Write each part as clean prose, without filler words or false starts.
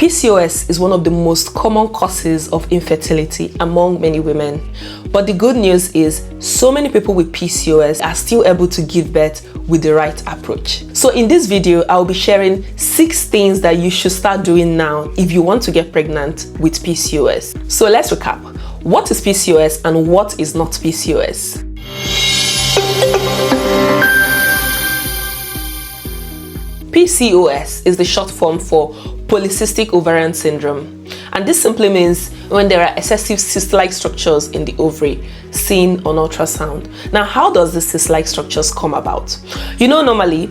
PCOS is one of the most common causes of infertility among many women. But the good news is so many people with PCOS are still able to give birth with the right approach. So in this video, I'll be sharing 6 things that you should start doing now if you want to get pregnant with PCOS. So let's recap. What is PCOS and what is not PCOS? PCOS is the short form for polycystic ovarian syndrome, and this simply means when there are excessive cyst-like structures in the ovary seen on ultrasound. Now, how does the cyst-like structures come about? Normally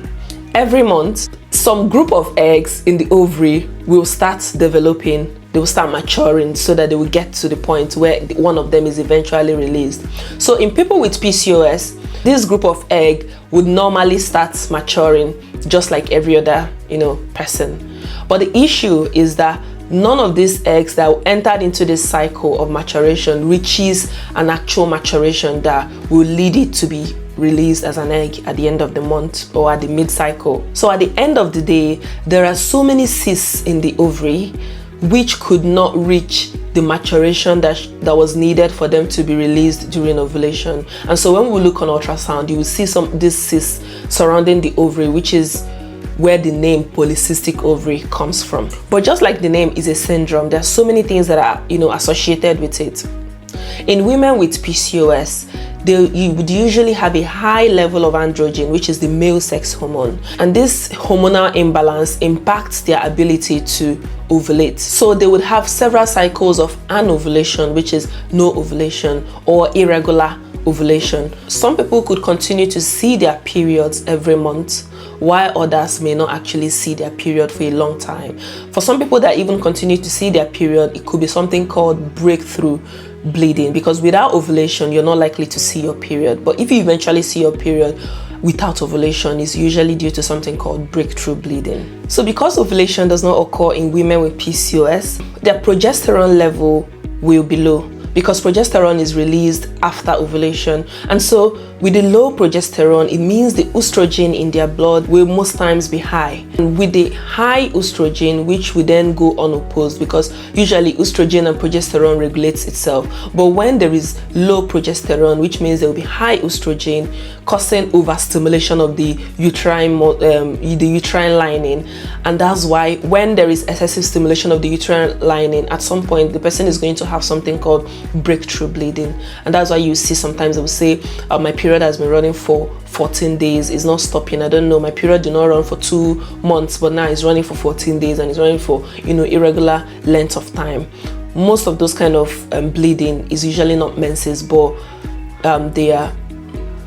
every month some group of eggs in the ovary will start developing, they will start maturing so that they will get to the point where one of them is eventually released. So in people with PCOS, this group of egg would normally start maturing just like every other person. But the issue is that none of these eggs that entered into this cycle of maturation reaches an actual maturation that will lead it to be released as an egg at the end of the month or at the mid-cycle. So at the end of the day, there are so many cysts in the ovary which could not reach the maturation that was needed for them to be released during ovulation. And so when we look on ultrasound, you will see these cysts surrounding the ovary, which is where the name polycystic ovary comes from. But just like the name is a syndrome, there are so many things that are associated with it. In women with PCOS, you would usually have a high level of androgen, which is the male sex hormone, and this hormonal imbalance impacts their ability to ovulate. So they would have several cycles of anovulation, which is no ovulation, or irregular ovulation. Some people could continue to see their periods every month, while others may not actually see their period for a long time. For some people that even continue to see their period, it could be something called breakthrough bleeding, because without ovulation you're not likely to see your period, but if you eventually see your period without ovulation, it's usually due to something called breakthrough bleeding. So because ovulation does not occur in women with PCOS, their progesterone level will be low, because progesterone is released after ovulation. And so with the low progesterone, it means the estrogen in their blood will most times be high. And with the high estrogen, which will then go unopposed, because usually estrogen and progesterone regulates itself. But when there is low progesterone, which means there will be high estrogen, causing overstimulation of the uterine lining. And that's why when there is excessive stimulation of the uterine lining, at some point the person is going to have something called breakthrough bleeding. And that's why you see sometimes they will say, my period has been running for 14 days, it's not stopping. I don't know, my period did not run for 2 months, but now it's running for 14 days and it's running for irregular length of time. Most of those kind of bleeding is usually not menses, but they are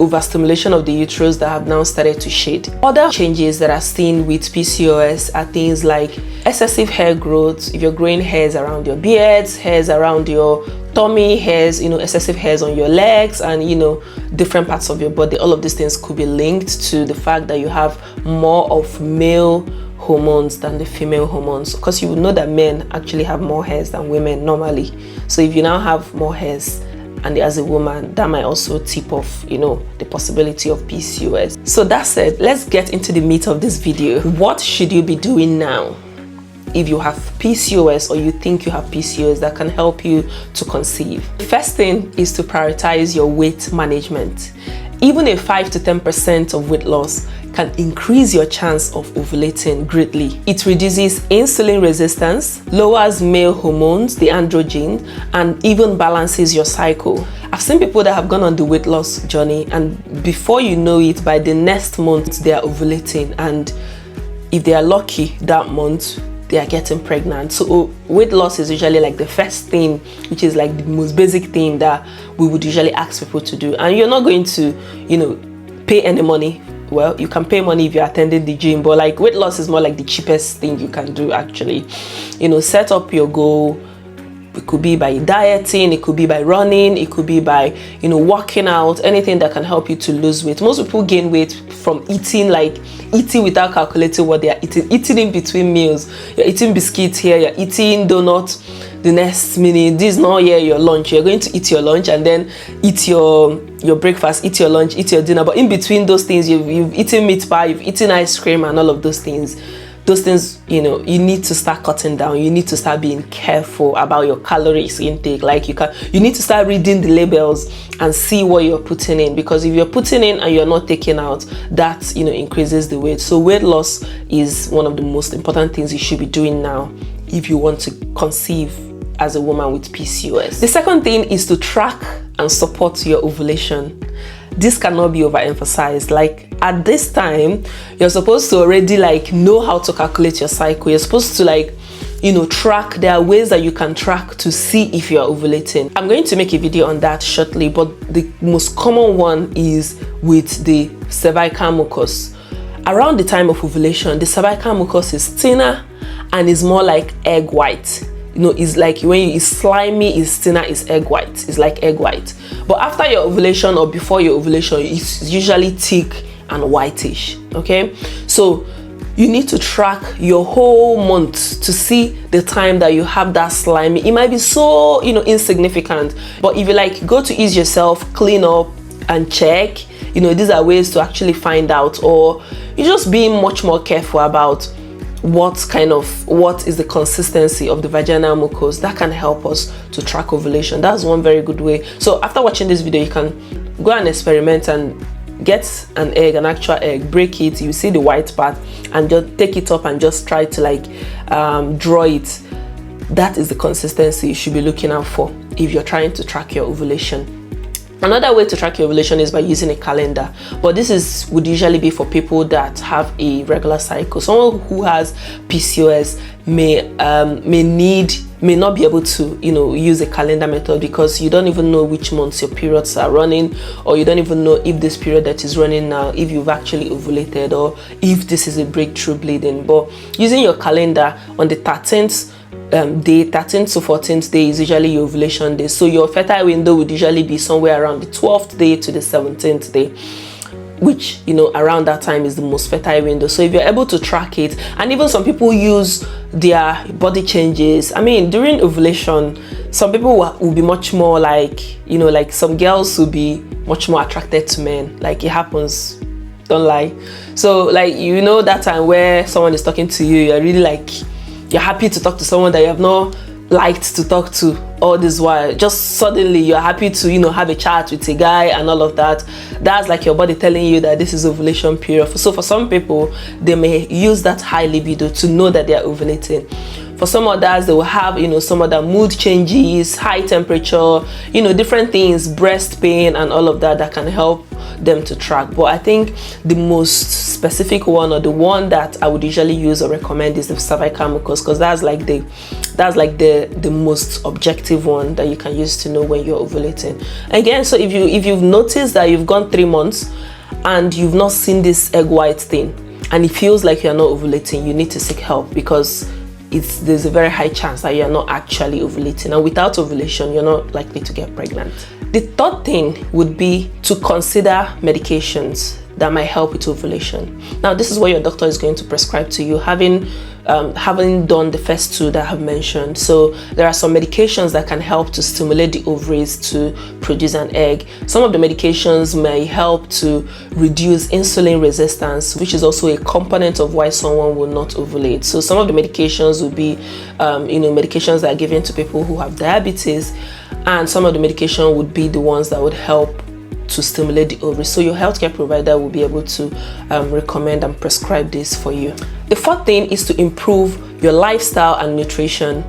overstimulation of the uterus that have now started to shade. Other changes that are seen with PCOS are things like excessive hair growth. If you're growing hairs around your beards, hairs around your tummy, hairs, excessive hairs on your legs, and different parts of your body, all of these things could be linked to the fact that you have more of male hormones than the female hormones, because you would know that men actually have more hairs than women normally. So if you now have more hairs and as a woman, that might also tip off the possibility of PCOS. So that said, let's get into the meat of this video. What should you be doing now if you have PCOS or you think you have PCOS that can help you to conceive? The first thing is to prioritize your weight management. Even a 5 to 10% of weight loss can increase your chance of ovulating greatly. It reduces insulin resistance, lowers male hormones, the androgen, and even balances your cycle. I've seen people that have gone on the weight loss journey, and before you know it, by the next month they are ovulating, and if they are lucky that month, they are getting pregnant. So weight loss is usually like the first thing, which is like the most basic thing that we would usually ask people to do. And you're not going to pay any money. Well, you can pay money if you're attending the gym, but like weight loss is more like the cheapest thing you can do actually. Set up your goal. It could be by dieting, it could be by running, it could be by working out, anything that can help you to lose weight. Most people gain weight from eating without calculating what they are eating in between meals. You're eating biscuits here, you're eating donuts the next minute. This is not here your lunch. You're going to eat your lunch and then eat your breakfast, eat your lunch, eat your dinner, but in between those things you've eaten meat pie, you've eaten ice cream and all of those things. those things, you need to start cutting down. You need to start being careful about your calories intake. Like you need to start reading the labels and see what you're putting in, because if you're putting in and you're not taking out, that increases the weight. So weight loss is one of the most important things you should be doing now if you want to conceive as a woman with PCOS. The second thing is to track and support your ovulation. This cannot be overemphasized. Like at this time, you're supposed to already know how to calculate your cycle. You're supposed to track. There are ways that you can track to see if you're ovulating. I'm going to make a video on that shortly, but the most common one is with the cervical mucus. Around the time of ovulation, the cervical mucus is thinner and is more like egg white. It's like when it's slimy, it's thinner, it's egg white. It's like egg white. But after your ovulation or before your ovulation, it's usually thick and whitish. Okay, so you need to track your whole month to see the time that you have that slimy. It might be so insignificant, but if you go to ease yourself, clean up and check, these are ways to actually find out. Or you're just being much more careful about what is the consistency of the vaginal mucus. That can help us to track ovulation. That's one very good way. So after watching this video, you can go and experiment and get an actual egg, break it, you see the white part, and just take it up and just try to draw it. That is the consistency you should be looking out for if you're trying to track your ovulation. Another way to track your ovulation is by using a calendar, but this would usually be for people that have a regular cycle. Someone who has PCOS may not be able to use a calendar method, because you don't even know which months your periods are running, or you don't even know if this period that is running now, if you've actually ovulated, or if this is a breakthrough bleeding. But using your calendar on the 13th day, 13th to 14th day is usually your ovulation day. So your fertile window would usually be somewhere around the 12th day to the 17th day, which around that time is the most fertile window. So if you're able to track it, and even some people use their body changes. I mean, during ovulation, some people will be much more some girls will be much more attracted to men. Like it happens, don't lie. So that time where someone is talking to you, you're really you're happy to talk to someone that you have not liked to talk to all this while. Just suddenly you're happy to have a chat with a guy and all of that. That's your body telling you that this is ovulation period. So for some people, they may use that high libido to know that they are ovulating. For some others, they will have some other mood changes, high temperature, different things, breast pain and all of that can help them to track. But I think the most specific one, or the one that I would usually use or recommend, is the cervical mucus, because that's the most objective one that you can use to know when you're ovulating. Again, so if you've noticed that you've gone 3 months and you've not seen this egg white thing, and it feels like you're not ovulating, you need to seek help, because there's a very high chance that you're not actually ovulating, and without ovulation, you're not likely to get pregnant. The third thing would be to consider medications that might help with ovulation. Now, this is what your doctor is going to prescribe to you, having done the first two that I have mentioned. So there are some medications that can help to stimulate the ovaries to produce an egg. Some of the medications may help to reduce insulin resistance, which is also a component of why someone will not ovulate. So some of the medications would be medications that are given to people who have diabetes, and some of the medication would be the ones that would help to stimulate the ovaries. So your healthcare provider will be able to recommend and prescribe this for you. The fourth thing is to improve your lifestyle and nutrition.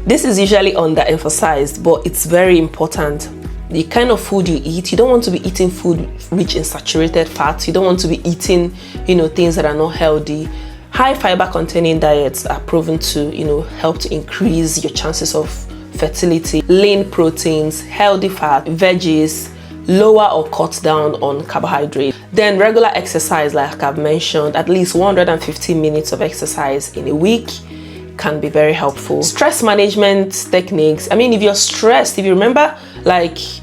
This is usually underemphasized, but it's very important. The kind of food you eat, you don't want to be eating food rich in saturated fats. You don't want to be eating things that are not healthy. High fiber containing diets are proven to help to increase your chances of fertility. Lean proteins, healthy fat, veggies, lower or cut down on carbohydrates. Then regular exercise, like I've mentioned, at least 150 minutes of exercise in a week can be very helpful. Stress management techniques. I mean, if you're stressed, if you remember,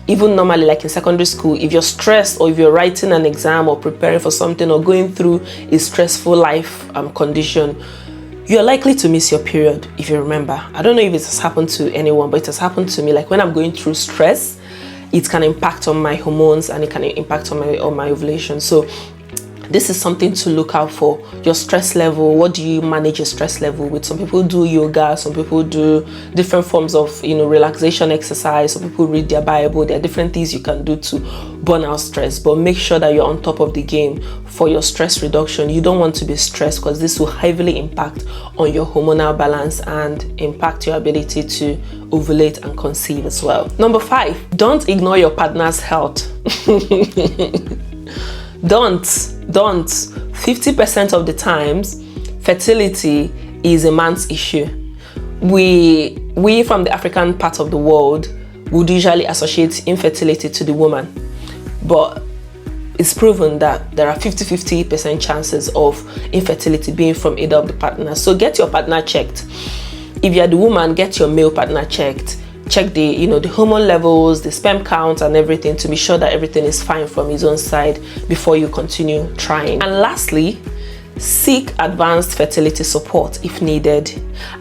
even normally, in secondary school, if you're stressed, or if you're writing an exam or preparing for something, or going through a stressful life condition, you're likely to miss your period, if you remember. I don't know if it has happened to anyone, but it has happened to me. When I'm going through stress, it can impact on my hormones, and it can impact on my ovulation. So this is something to look out for. Your stress level, what do you manage your stress level with? Some people do yoga, some people do different forms of, relaxation exercise, some people read their Bible. There are different things you can do to burn out stress, but make sure that you're on top of the game for your stress reduction. You don't want to be stressed, because this will heavily impact on your hormonal balance and impact your ability to ovulate and conceive as well. Number 5, don't ignore your partner's health. Don't. 50% of the times, fertility is a man's issue. We from the African part of the world would usually associate infertility to the woman, but it's proven that there are 50% chances of infertility being from either of the partners. So get your partner checked. If you're the woman, get your male partner checked. Check the the hormone levels, the sperm count and everything, to be sure that everything is fine from his own side before you continue trying. And lastly, seek advanced fertility support if needed.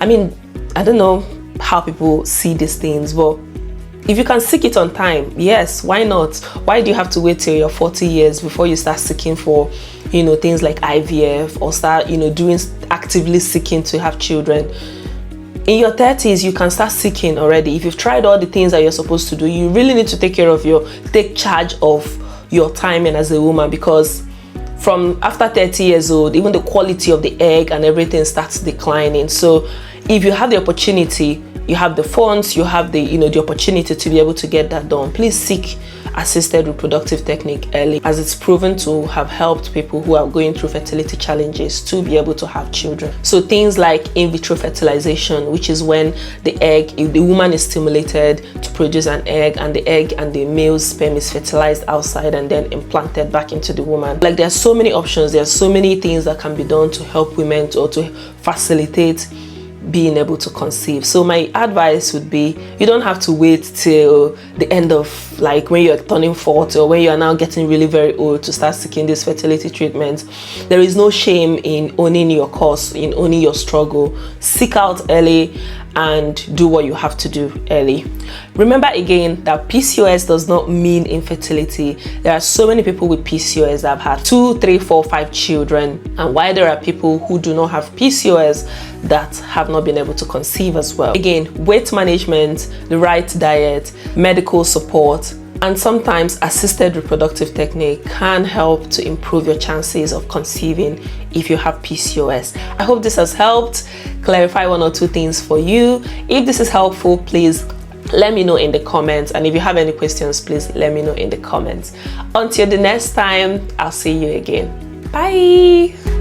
I mean, I don't know how people see these things, but if you can seek it on time, yes, why not? Why do you have to wait till you're 40 years before you start seeking for things like IVF, or start doing actively seeking to have children? In your 30s, you can start seeking already. If you've tried all the things that you're supposed to do, you really need to take charge of your timing as a woman, because from after 30 years old, even the quality of the egg and everything starts declining. So if you have the opportunity, you have the funds, you have the the opportunity to be able to get that done, please seek assisted reproductive technique early, as it's proven to have helped people who are going through fertility challenges to be able to have children. So things like in vitro fertilization, which is when the woman is stimulated to produce an egg, and the egg and the male's sperm is fertilized outside and then implanted back into the woman. Like, there are so many options, there are so many things that can be done to help women or to facilitate being able to conceive. So my advice would be, you don't have to wait till the end of, like, when you're turning 40 or when you're now getting really very old to start seeking this fertility treatment. There is no shame in owning your cause, in owning your struggle. Seek out early and do what you have to do early. Remember again that PCOS does not mean infertility. There are so many people with PCOS that have had 2, 3, 4, 5 children, and while there are people who do not have PCOS that have not been able to conceive as well. Again, weight management, the right diet, medical support, and sometimes assisted reproductive technique can help to improve your chances of conceiving if you have PCOS. I hope this has helped clarify 1 or 2 things for you. If this is helpful, please let me know in the comments, and if you have any questions, please let me know in the comments. Until the next time, I'll see you again. Bye.